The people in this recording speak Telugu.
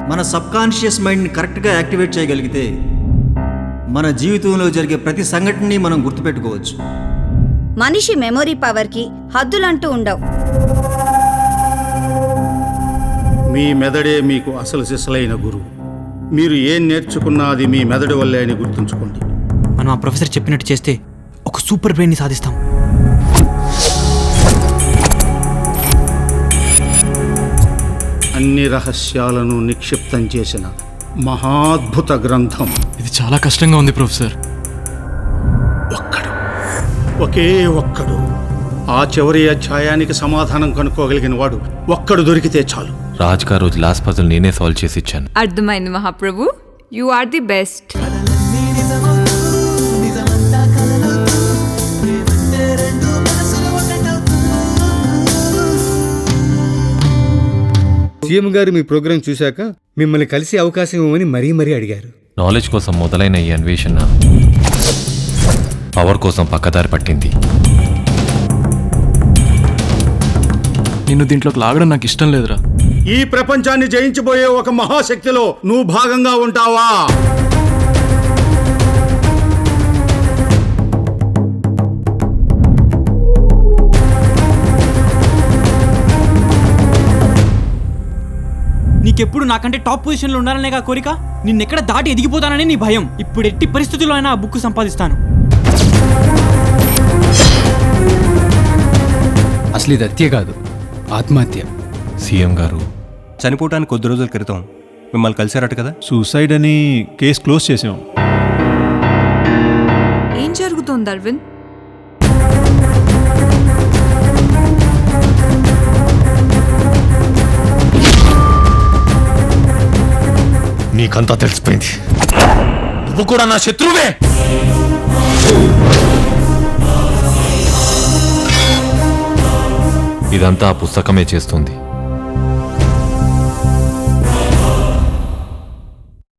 మన సబ్కాన్షియస్ మైండ్ని కరెక్ట్గా యాక్టివేట్ చేయగలిగితే మన జీవితంలో జరిగే ప్రతి సంఘటనని మనం గుర్తుపెట్టుకోవచ్చు. మనిషి మెమొరీ పవర్కి హద్దులంటూ ఉండవు. మీ మెదడే మీకు అసలు సిసలైన గురువు. మీరు ఏం నేర్చుకున్నా అది మీ మెదడు వల్లే అని గుర్తుంచుకోండి. మనం ఆ ప్రొఫెసర్ చెప్పినట్టు చేస్తే ఒక సూపర్ బ్రెయిన్ని సాధిస్తాం. అన్ని రహస్యాలను నిక్షిప్తం చేసిన మహాద్భుత గ్రంథం. ఇది చాలా కష్టంగా ఉంది ప్రొఫెసర్. ఒకే ఒక్కడు ఆ చివరి అధ్యాయానికి సమాధానం కనుక్కోగలిగిన వాడు ఒక్కడు దొరికితే చాలు. రాజ్ కా రోజు లాస్ట్ పజల్ నేనే సాల్వ్ చేసి ఇచ్చాను. అర్థమైంది మహాప్రభు, you are the best. CM గారు మీ ప్రోగ్రాం చూశాక మిమ్మల్ని కలిసి అవకాశం ఇవ్వమని మరీ అడిగారు. నాలెడ్జ్ కోసం మొదలైన ఈ అన్వేషణ పవర్ కోసం పక్కదారి పట్టింది. నిన్ను దీంట్లోకి లాగడం నాకు ఇష్టం లేదురా. ఈ ప్రపంచాన్ని జయించబోయే ఒక మహాశక్తిలో నువ్వు భాగంగా ఉంటావా? నీకెప్పుడు నాకంటే టాప్ పొజిషన్లో ఉండాలనే కోరిక, నిన్నెక్కడ దాటి ఎదిగిపోతానని నీ భయం. ఇప్పుడు ఎట్టి పరిస్థితుల్లో అయినా ఆ బుక్ సంపాదిస్తాను. అసలు ఇది హత్య కాదు, ఆత్మహత్య. సీఎం గారు చనిపోవటానికి కొద్ది రోజుల క్రితం మిమ్మల్ని కలిశారట కదా? సూసైడ్ అని కేసు క్లోజ్ చేసాం. ఏం జరుగుతోంది అరవింద్? నీకంతా తెలిసిపోయింది. నువ్వు కూడా నా శత్రువే. ఇదంతా ఆ పుస్తకమే చేస్తుంది.